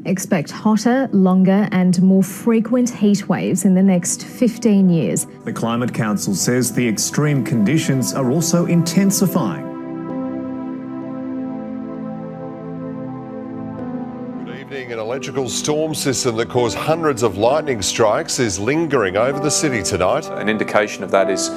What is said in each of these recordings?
Expect hotter, longer and more frequent heat waves in the next 15 years. The Climate Council says the extreme conditions are also intensifying. An electrical storm system that caused hundreds of lightning strikes is lingering over the city tonight. An indication of that is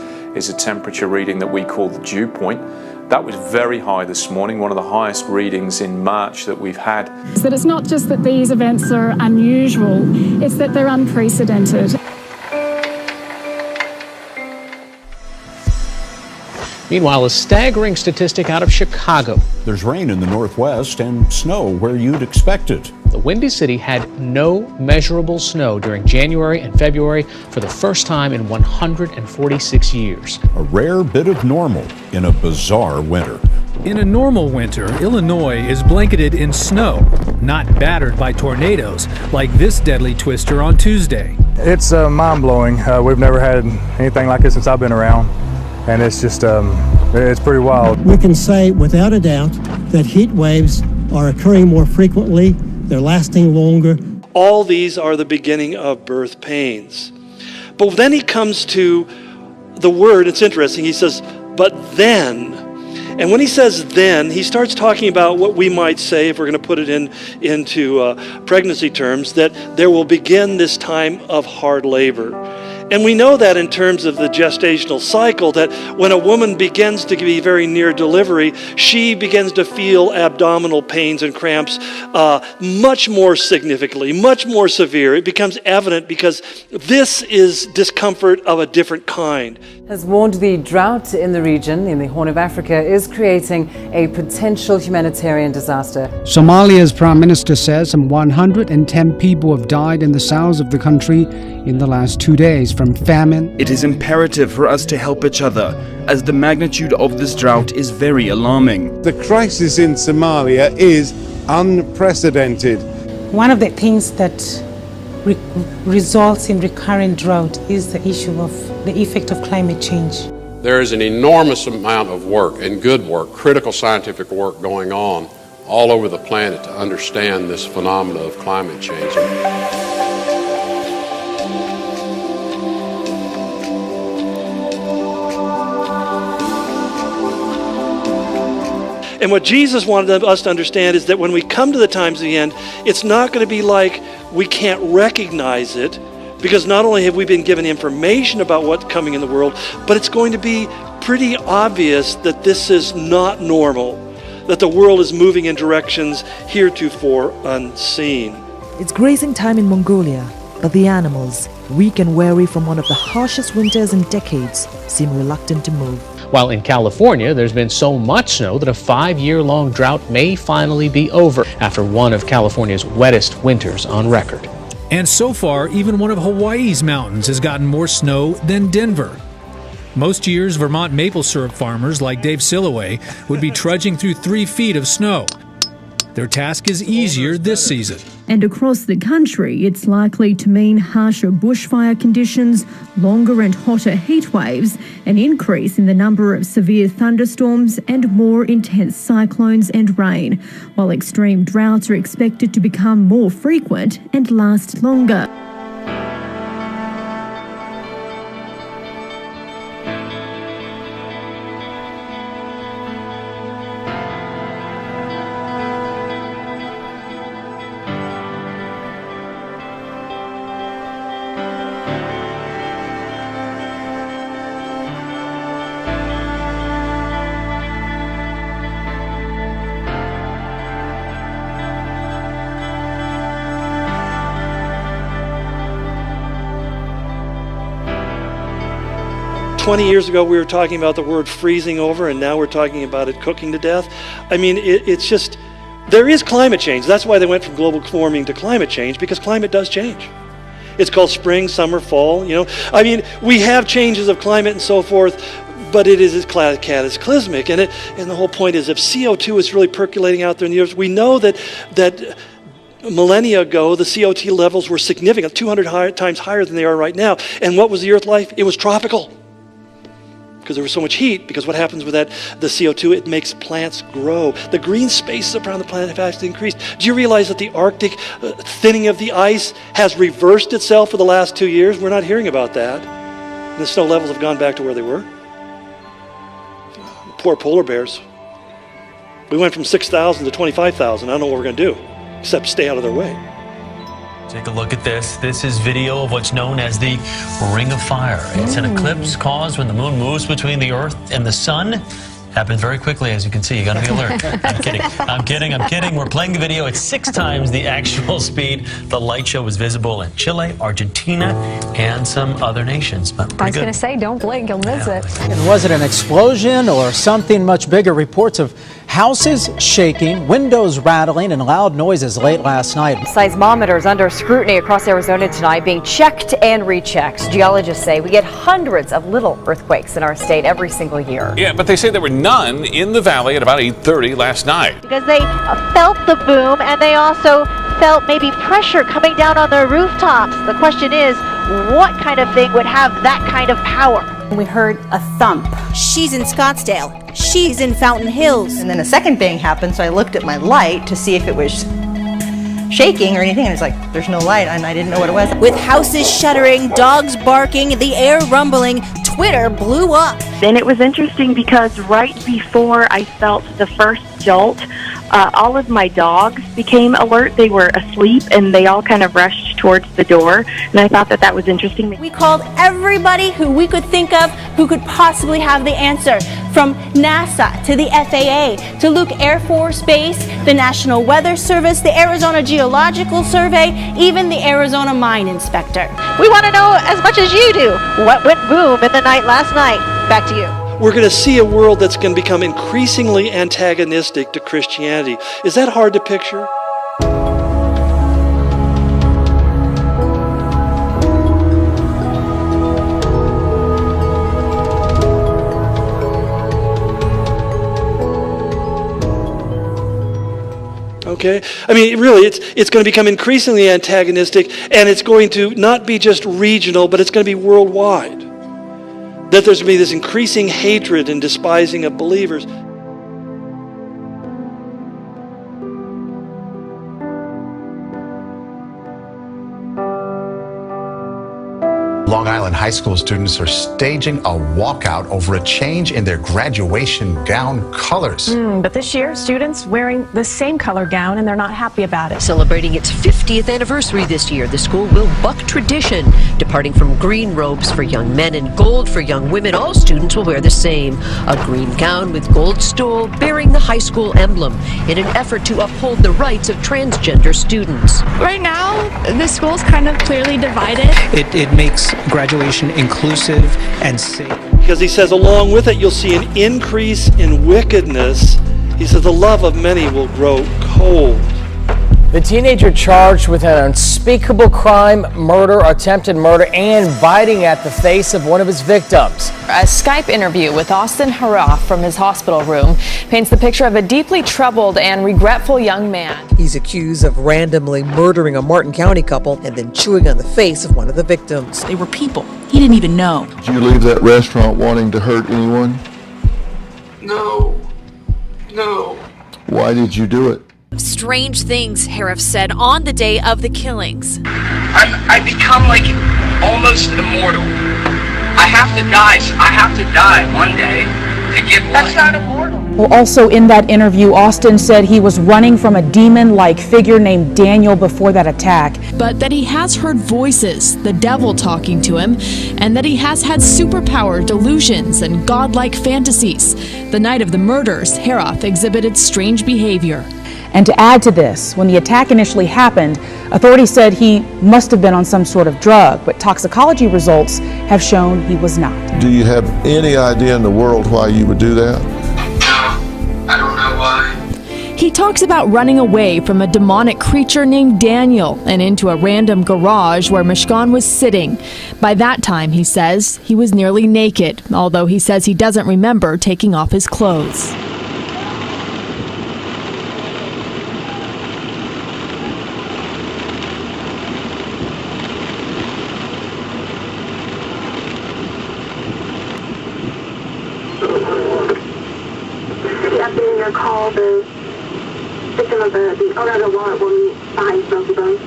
a temperature reading that we call the dew point. That was very high this morning, one of the highest readings in March that we've had. So it's not just that these events are unusual, it's that they're unprecedented. Meanwhile, a staggering statistic out of Chicago. There's rain in the northwest and snow where you'd expect it. The Windy City had no measurable snow during January and February for the first time in 146 years. A rare bit of normal in a bizarre winter. In a normal winter, Illinois is blanketed in snow, not battered by tornadoes like this deadly twister on Tuesday. It's mind-blowing. We've never had anything like this since I've been around. And it's just, it's pretty wild. We can say without a doubt that heat waves are occurring more frequently, they're lasting longer. All these are the beginning of birth pains. But then he comes to the word, it's interesting, he says, but then. And when he says then, he starts talking about what we might say, if we're going to put it into pregnancy terms, that there will begin this time of hard labor. And we know that in terms of the gestational cycle, that when a woman begins to be very near delivery, she begins to feel abdominal pains and cramps much more significantly, much more severe. It becomes evident because this is discomfort of a different kind. Has warned the drought in the region, in the Horn of Africa, is creating a potential humanitarian disaster. Somalia's Prime Minister says some 110 people have died in the south of the country in the last 2 days from famine. It is imperative for us to help each other, as the magnitude of this drought is very alarming. The crisis in Somalia is unprecedented. One of the things that results in recurrent drought is the issue of the effect of climate change. There is an enormous amount of work and good work, critical scientific work going on all over the planet to understand this phenomena of climate change. And what Jesus wanted us to understand is that when we come to the times of the end, it's not going to be like we can't recognize it, because not only have we been given information about what's coming in the world, but it's going to be pretty obvious that this is not normal, that the world is moving in directions heretofore unseen. It's grazing time in Mongolia, but the animals, weak and weary from one of the harshest winters in decades, seem reluctant to move. While in California, there's been so much snow that a 5-year-long drought may finally be over after one of California's wettest winters on record. And so far, even one of Hawaii's mountains has gotten more snow than Denver. Most years, Vermont maple syrup farmers like Dave Silloway would be trudging through 3 feet of snow. Their task is easier this season. And across the country, it's likely to mean harsher bushfire conditions, longer and hotter heat waves, an increase in the number of severe thunderstorms and more intense cyclones and rain, while extreme droughts are expected to become more frequent and last longer. "20 years ago, we were talking about the word freezing over, and now we're talking about it cooking to death." I mean, it's just, there is climate change. That's why they went from global warming to climate change, because climate does change. It's called spring, summer, fall, you know. I mean, we have changes of climate and so forth, but it is cataclysmic. And the whole point is, if CO2 is really percolating out there in the earth, we know that millennia ago, the CO2 levels were significant, 200 times higher than they are right now. And what was the earth like? It was tropical. because there was so much heat, because what happens with that, the CO2, it makes plants grow. The green spaces around the planet have actually increased. Do you realize that the Arctic thinning of the ice has reversed itself for the last 2 years? We're not hearing about that. And the snow levels have gone back to where they were. Poor polar bears. We went from 6,000 to 25,000. I don't know what we're going to do, except stay out of their way. Take a look at this. This is video of what's known as the Ring of Fire. It's an eclipse caused when the moon moves between the Earth and the sun. Happened very quickly, as you can see. You got to be alert. I'm kidding. We're playing the video at 6 times the actual speed. The light show was visible in Chile, Argentina, and some other nations. But I was going to say, don't blink, you'll miss it. And was it an explosion or something much bigger? Reports of houses shaking, windows rattling, and loud noises late last night. Seismometers under scrutiny across Arizona tonight, being checked and rechecked. Geologists say we get hundreds of little earthquakes in our state every single year. Yeah, but they say there were none in the valley at about 8:30 last night. Because they felt the boom and they also felt maybe pressure coming down on their rooftops. The question is, what kind of thing would have that kind of power? We heard a thump. She's in Scottsdale. She's in Fountain Hills. And then a second thing happened, so I looked at my light to see if it was shaking or anything, and it's like, there's no light, and I didn't know what it was. With houses shuddering, dogs barking, the air rumbling, Twitter blew up. And it was interesting because right before I felt the first jolt, all of my dogs became alert. They were asleep, and they all kind of rushed towards the door, and I thought that that was interesting. We called everybody who we could think of who could possibly have the answer, from NASA to the FAA to Luke Air Force Base, the National Weather Service, the Arizona Geological Survey, even the Arizona Mine Inspector. We want to know as much as you do. What went boom in the night last night? Back to you. We're going to see a world that's going to become increasingly antagonistic to Christianity. Is that hard to picture? Okay? I mean, really, it's going to become increasingly antagonistic, and it's going to not be just regional, but it's going to be worldwide. That there's going to be this increasing hatred and despising of believers. Long Island high school students are staging a walkout over a change in their graduation gown colors. But this year, students wearing the same color gown, and they're not happy about it. Celebrating its 50th anniversary this year, the school will buck tradition, departing from green robes for young men and gold for young women. All students will wear the same, a green gown with gold stole bearing the high school emblem in an effort to uphold the rights of transgender students. Right now, the school's kind of clearly divided. It makes graduation inclusive and safe. Because he says along with it, you'll see an increase in wickedness. He says the love of many will grow cold. The teenager charged with an unspeakable crime, murder, attempted murder, and biting at the face of one of his victims. A Skype interview with Austin Harrah from his hospital room paints the picture of a deeply troubled and regretful young man. He's accused of randomly murdering a Martin County couple and then chewing on the face of one of the victims. They were people he didn't even know. Did you leave that restaurant wanting to hurt anyone? No. Why did you do it? Strange things Harrah said on the day of the killings. I become like almost immortal. I have to die one day to give life. That's not immortal. Well, also in that interview, Austin said he was running from a demon-like figure named Daniel before that attack. But that he has heard voices, the devil talking to him, and that he has had superpower delusions and godlike fantasies. The night of the murders, Harrah exhibited strange behavior. And to add to this, when the attack initially happened, authorities said he must have been on some sort of drug, but toxicology results have shown he was not. Do you have any idea in the world why you would do that? No, I don't know why. He talks about running away from a demonic creature named Daniel and into a random garage where Mishkan was sitting. By that time, he says, he was nearly naked, although he says he doesn't remember taking off his clothes. around the wall when we behind both of them.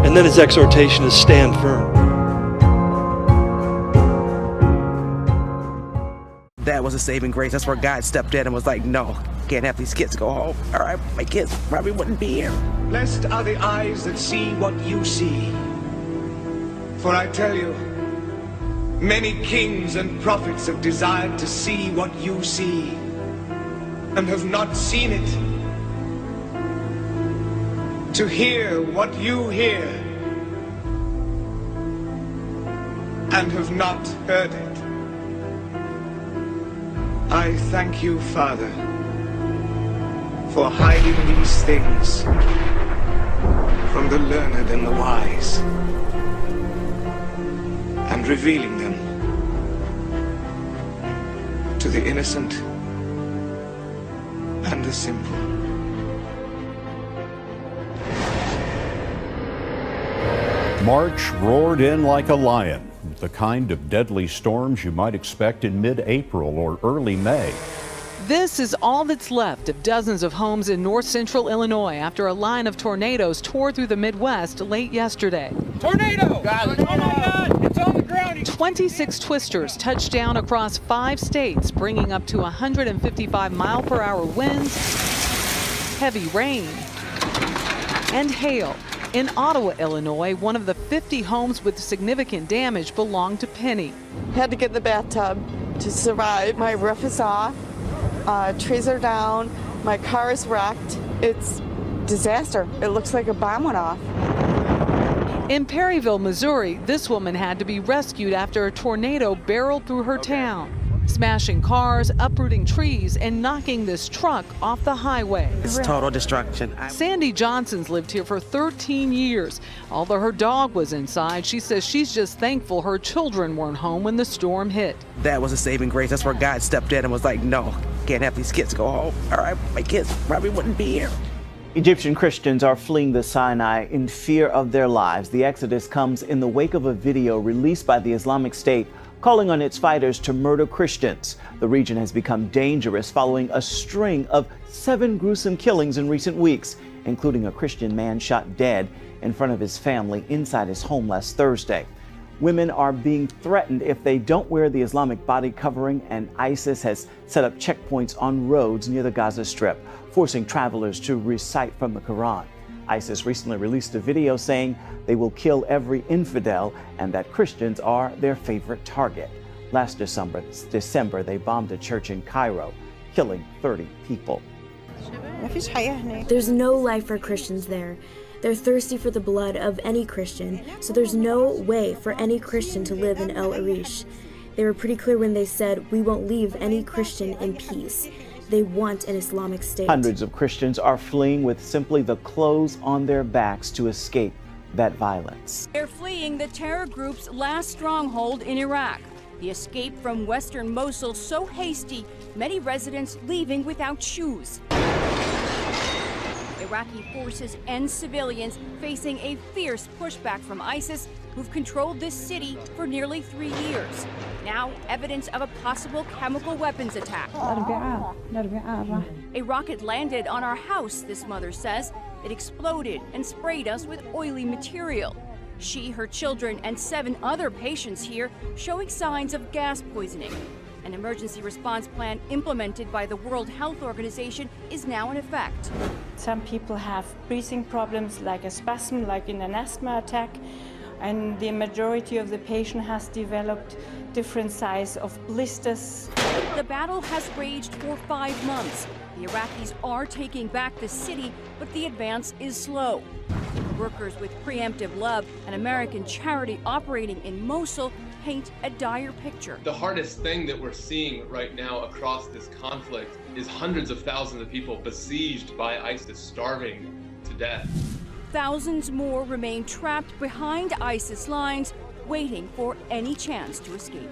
And then his exhortation is stand firm. That was a saving grace. That's where God stepped in and was like, no, can't have these kids go home. All right, my kids probably wouldn't be here. Blessed are the eyes that see what you see. For I tell you, many kings and prophets have desired to see what you see and have not seen it. To hear what you hear and have not heard it. I thank you, Father, for hiding these things from the learned and the wise and revealing them to the innocent and the simple. March roared in like a lion, the kind of deadly storms you might expect in mid-April or early May. This is all that's left of dozens of homes in north central Illinois after a line of tornadoes tore through the Midwest late yesterday. Tornado! Got it. Oh my God! It's on the ground! 26 twisters touched down across 5 states, bringing up to 155-mile-per-hour winds, heavy rain, and hail. In Ottawa, Illinois, one of the 50 homes with significant damage belonged to Penny. Had to get in the bathtub to survive. My roof is off, trees are down, my car is wrecked. It's disaster. It looks like a bomb went off. In Perryville, Missouri, this woman had to be rescued after a tornado barreled through her town, smashing cars, uprooting trees, and knocking this truck off the highway. It's total destruction. Sandy Johnson's lived here for 13 years. Although her dog was inside, she says she's just thankful her children weren't home when the storm hit. That was a saving grace. That's where God stepped in and was like, no, can't have these kids go home. All right, my kids probably wouldn't be here. Egyptian Christians are fleeing the Sinai in fear of their lives. The exodus comes in the wake of a video released by the Islamic State calling on its fighters to murder Christians. The region has become dangerous following a string of 7 gruesome killings in recent weeks, including a Christian man shot dead in front of his family inside his home last Thursday. Women are being threatened if they don't wear the Islamic body covering, and ISIS has set up checkpoints on roads near the Gaza Strip, forcing travelers to recite from the Quran. ISIS recently released a video saying they will kill every infidel and that Christians are their favorite target. Last December, they bombed a church in Cairo, killing 30 people. There's no life for Christians there. They're thirsty for the blood of any Christian, so there's no way for any Christian to live in El Arish. They were pretty clear when they said, we won't leave any Christian in peace. They want an Islamic State. Hundreds of Christians are fleeing with simply the clothes on their backs to escape that violence. They're fleeing the terror group's last stronghold in Iraq. The escape from western Mosul so hasty, many residents leaving without shoes. Iraqi forces and civilians facing a fierce pushback from ISIS, who've controlled this city for nearly 3 years. Now, evidence of a possible chemical weapons attack. A rocket landed on our house, this mother says. It exploded and sprayed us with oily material. She, her children, and 7 other patients here showing signs of gas poisoning. An emergency response plan implemented by the World Health Organization is now in effect. Some people have breathing problems like a spasm, like in an asthma attack, and the majority of the patient has developed different size of blisters. The battle has raged for 5 months. The Iraqis are taking back the city, but the advance is slow. Workers with Preemptive Love, an American charity operating in Mosul, paint a dire picture. The hardest thing that we're seeing right now across this conflict is hundreds of thousands of people besieged by ISIS, starving to death. Thousands more remain trapped behind ISIS lines, waiting for any chance to escape.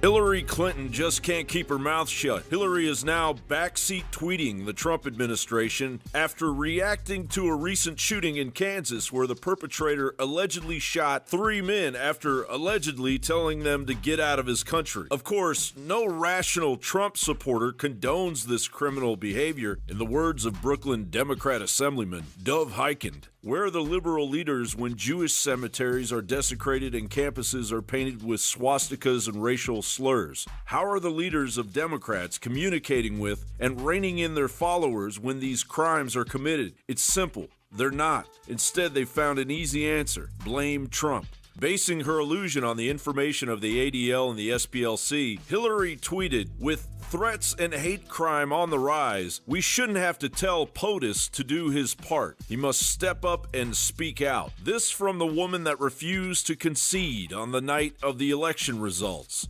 Hillary Clinton just can't keep her mouth shut. Hillary is now backseat tweeting the Trump administration after reacting to a recent shooting in Kansas where the perpetrator allegedly shot 3 men after allegedly telling them to get out of his country. Of course, no rational Trump supporter condones this criminal behavior. In the words of Brooklyn Democrat Assemblyman Dov Hikind, where are the liberal leaders when Jewish cemeteries are desecrated and campuses are painted with swastikas and racial slurs? How are the leaders of Democrats communicating with and reining in their followers when these crimes are committed? It's simple. They're not. Instead, they found an easy answer. Blame Trump. Basing her illusion on the information of the ADL and the SPLC, Hillary tweeted, "With threats and hate crime on the rise, we shouldn't have to tell POTUS to do his part. He must step up and speak out." This from the woman that refused to concede on the night of the election results.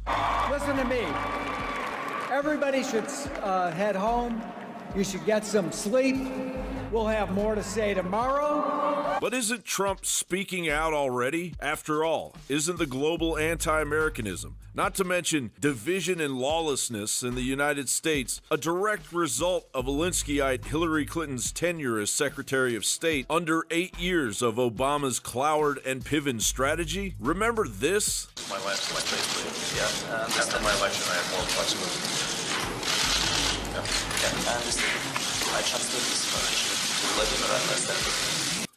Listen to me. Everybody should head home. You should get some sleep. We'll have more to say tomorrow. But isn't Trump speaking out already? After all, isn't the global anti-Americanism, not to mention division and lawlessness in the United States, a direct result of Alinskyite Hillary Clinton's tenure as Secretary of State under 8 years of Obama's Cloward and Piven strategy? Remember this? My wife's my favorite. Yeah, and after my election, I have more flexibility. Yeah, I understand. I trusted this financial to let him around my standard.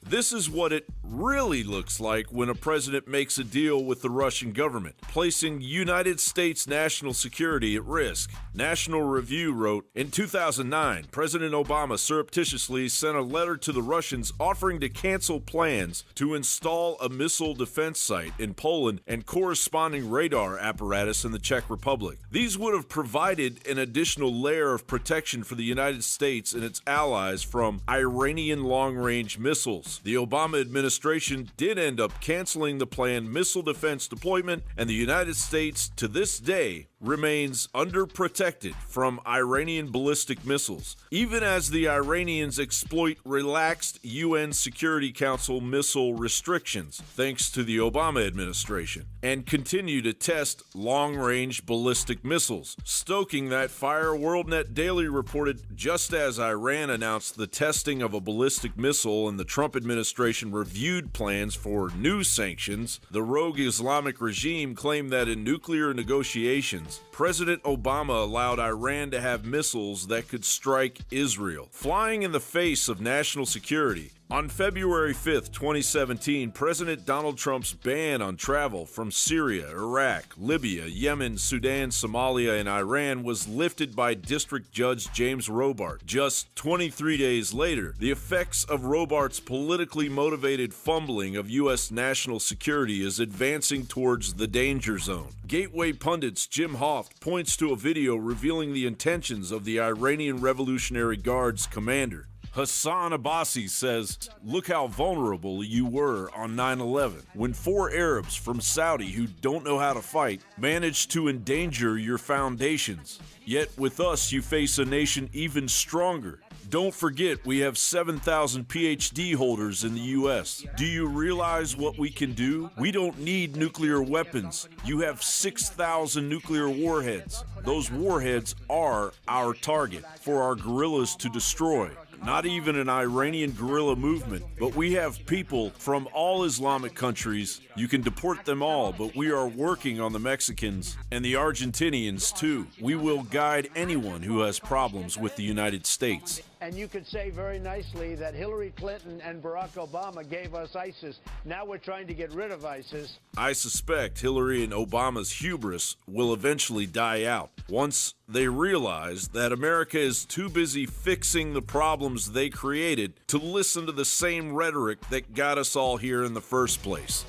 This is what it really looks like when a president makes a deal with the Russian government, placing United States national security at risk. National Review wrote, in 2009, President Obama surreptitiously sent a letter to the Russians offering to cancel plans to install a missile defense site in Poland and corresponding radar apparatus in the Czech Republic. These would have provided an additional layer of protection for the United States and its allies from Iranian long-range missiles. The Obama administration did end up canceling the planned missile defense deployment, and the United States, to this day, remains underprotected from Iranian ballistic missiles, even as the Iranians exploit relaxed UN Security Council missile restrictions, thanks to the Obama administration, and continue to test long-range ballistic missiles. Stoking that fire, WorldNet Daily reported just as Iran announced the testing of a ballistic missile and the Trump administration reviewed plans for new sanctions, the rogue Islamic regime claimed that in nuclear negotiations, President Obama allowed Iran to have missiles that could strike Israel, flying in the face of national security. On February 5, 2017, President Donald Trump's ban on travel from Syria, Iraq, Libya, Yemen, Sudan, Somalia, and Iran was lifted by District Judge James Robart. Just 23 days later, the effects of Robart's politically motivated fumbling of U.S. national security is advancing towards the danger zone. Gateway pundits Jim Hoft points to a video revealing the intentions of the Iranian Revolutionary Guard's commander. Hassan Abbasi says, "Look how vulnerable you were on 9/11 when 4 Arabs from Saudi who don't know how to fight managed to endanger your foundations. Yet with us you face a nation even stronger. Don't forget we have 7,000 PhD holders in the U.S. Do you realize what we can do? We don't need nuclear weapons. You have 6,000 nuclear warheads. Those warheads are our target for our guerrillas to destroy. Not even an Iranian guerrilla movement, but we have people from all Islamic countries. You can deport them all, but we are working on the Mexicans and the Argentinians too. We will guide anyone who has problems with the United States." And you could say very nicely that Hillary Clinton and Barack Obama gave us ISIS. Now we're trying to get rid of ISIS. I suspect Hillary and Obama's hubris will eventually die out once they realize that America is too busy fixing the problems they created to listen to the same rhetoric that got us all here in the first place.